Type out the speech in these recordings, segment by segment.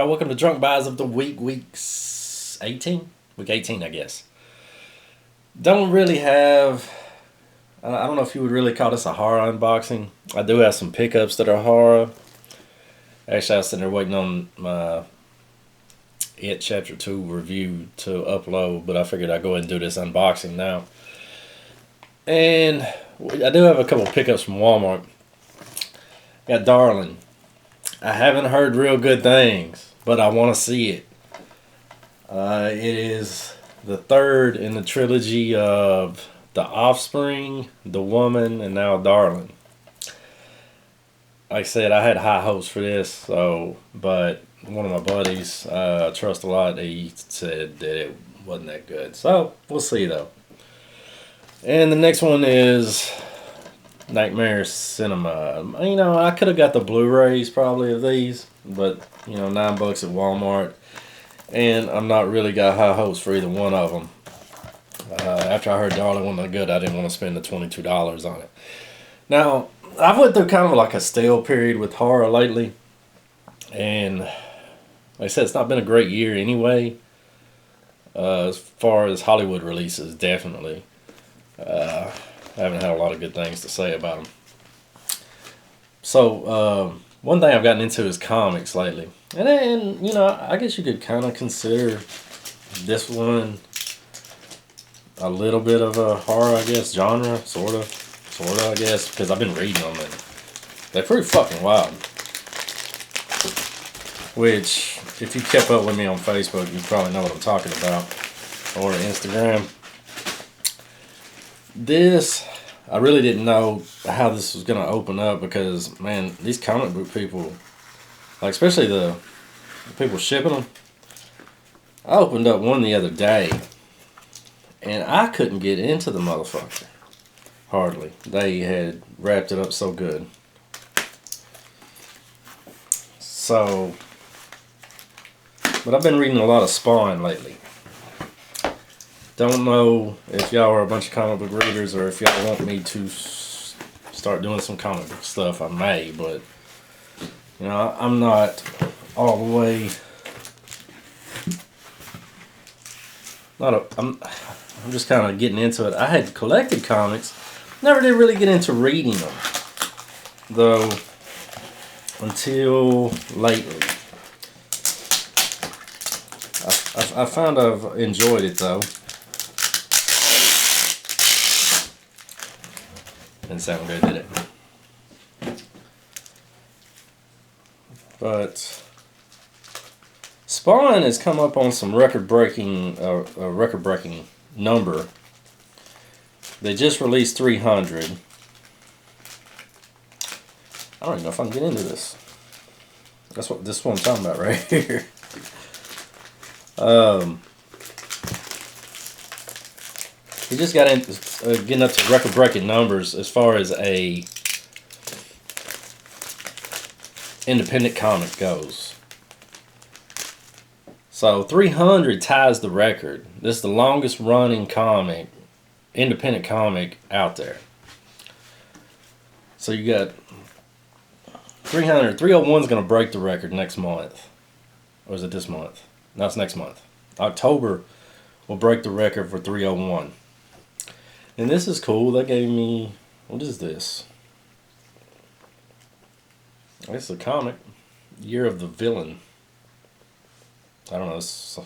Welcome to Drunk Buys of the Week, week 18? Week 18, I guess. Don't really have, I don't know if you would really call this a horror unboxing. I do have some pickups that are horror. Actually, I was sitting there waiting on my It Chapter 2 review to upload, but I figured I'd go ahead and do this unboxing now. And I do have a couple pickups from Walmart. Got Darling. I haven't heard real good things, but I want to see it. It is the third in the trilogy of The Offspring, The Woman, and now Darling. Like I said, I had high hopes for this, but one of my buddies I trust a lot, he said that it wasn't that good. So, we'll see though. And the next one is Nightmare Cinema. I could have got the Blu-rays probably of these, but $9 at Walmart, and I'm not really got high hopes for either one of them. After I heard Darling wasn't good, I didn't want to spend the $22 on it. Now, I've went through kind of like a stale period with horror lately, and like I said, it's not been a great year anyway. As far as Hollywood releases, definitely. I haven't had a lot of good things to say about them. So, one thing I've gotten into is comics lately. And I guess you could kind of consider this one a little bit of a horror, I guess, genre, sort of, I guess, because I've been reading them and they're pretty fucking wild. Which, if you kept up with me on Facebook, you probably know what I'm talking about, or Instagram. This, I really didn't know how this was going to open up because, man, these comic book people, like especially the people shipping them, I opened up one the other day and I couldn't get into the motherfucker. Hardly. They had wrapped it up so good. So, but I've been reading a lot of Spawn lately. Don't know if y'all are a bunch of comic book readers or if y'all want me to start doing some comic book stuff. I may, but I'm not all the way. I'm just kind of getting into it. I had collected comics, never did really get into reading them, though, until lately. I found I've enjoyed it though. Didn't sound good, did it? But Spawn has come up on some record-breaking number. They just released 300. I don't even know if I can get into this. This is what I'm talking about right here. He just got in, getting up to record-breaking numbers as far as a independent comic goes. So 300 ties the record. This is the longest running independent comic out there. So you got 300. 301 is going to break the record next month. Or is it this month? No, it's next month. October will break the record for 301. And this is cool. They gave me, what is this? It's a comic. Year of the Villain. I don't know. It's,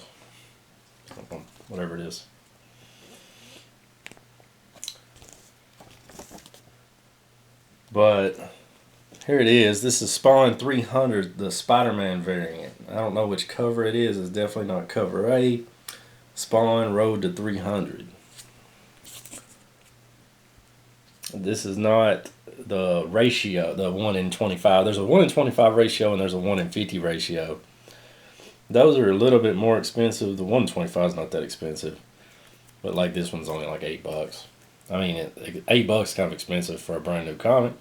whatever it is. But here it is. This is Spawn 300, the Spider-Man variant. I don't know which cover it is. It's definitely not cover A. Spawn Road to 300. This is not the ratio, the 1 in 25. There's a 1 in 25 ratio and there's a 1 in 50 ratio. Those are a little bit more expensive. The 1 in 25 is not that expensive. But like this one's only like $8. I mean, $8 is kind of expensive for a brand new comic.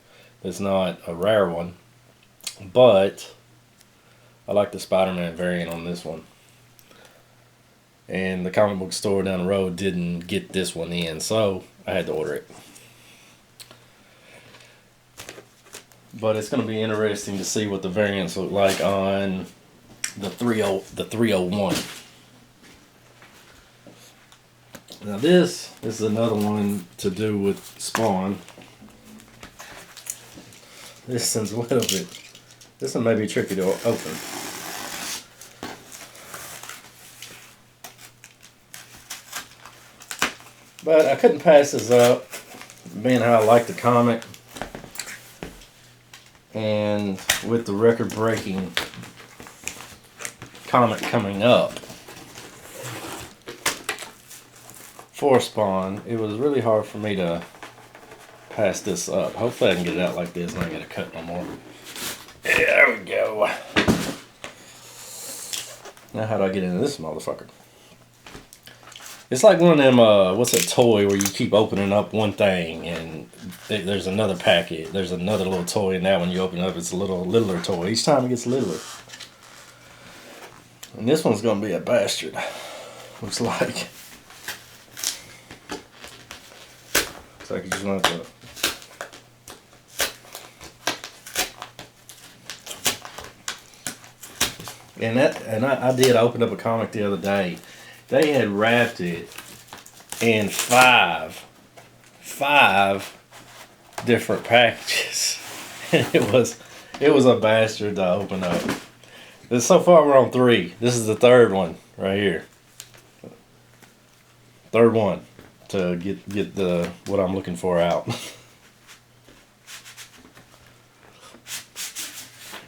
It's not a rare one. But I like the Spider-Man variant on this one. And the comic book store down the road didn't get this one in, so I had to order it. But it's going to be interesting to see what the variants look like on the 301. Now this is another one to do with Spawn. This one's a little bit. This one may be tricky to open. But I couldn't pass this up, being how I like the comic. And with the record-breaking comic coming up for Spawn, it was really hard for me to pass this up. Hopefully I can get it out like this and I ain't gotta cut no more. Yeah, there we go. Now how do I get into this motherfucker? It's like one of them, what's that toy where you keep opening up one thing and there's another packet. There's another little toy and that one you open up, it's a littler toy. Each time it gets littler. And this one's gonna be a bastard. Looks like. Looks like you just want to. And I did open up a comic the other day. They had wrapped it in five different packages. And it was a bastard to open up. So far we're on 3. This is the third one right here. Third one to get the what I'm looking for out.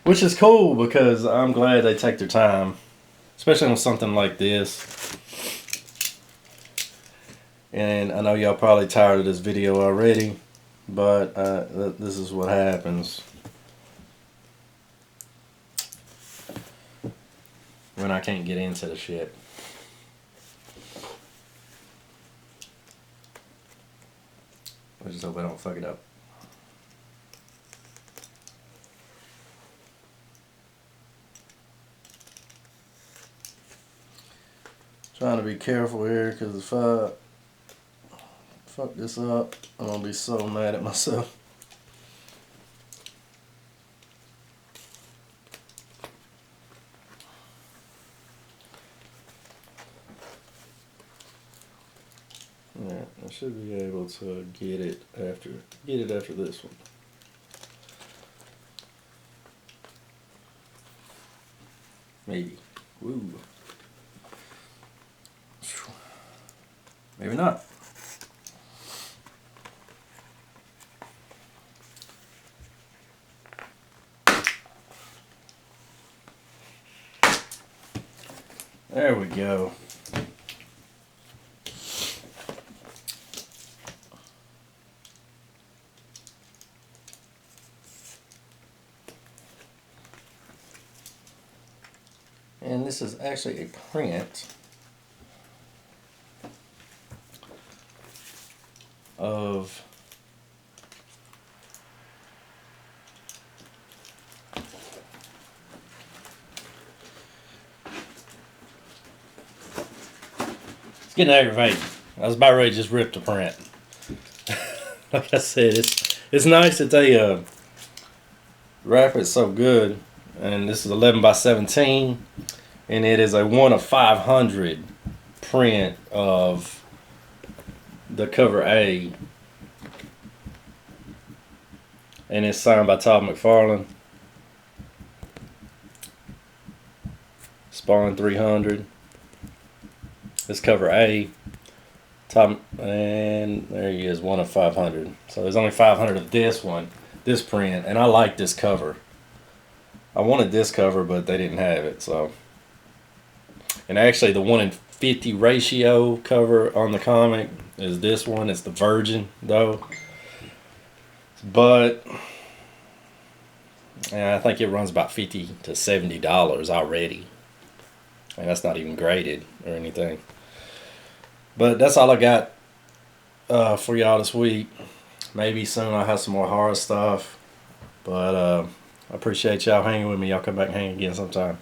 Which is cool because I'm glad they take their time, especially on something like this. And I know y'all probably tired of this video already, but this is what happens when I can't get into the shit. I just hope I don't fuck it up. Trying to be careful here because if I fuck this up, I'm gonna be so mad at myself. Yeah, I should be able to get it after this one. Maybe. Woo. Maybe not. There we go. And this is actually a print of it's getting aggravating. I was about ready to just rip the print. Like I said, it's nice that they wrap it so good. And this is 11 by 17, and it is a 1 of 500 print of the cover A, and it's signed by Todd McFarlane. Spawn 300. This cover A, Todd, and there he is, 1 of 500. So there's only 500 of this one, this print, and I like this cover. I wanted this cover, but they didn't have it, so. And actually, the 1 in 50 ratio cover on the comic is this one. It's the Virgin, though. But I think it runs about $50 to $70 already. And that's not even graded or anything. But that's all I got for y'all this week. Maybe soon I'll have some more horror stuff. But I appreciate y'all hanging with me. Y'all come back and hang again sometime.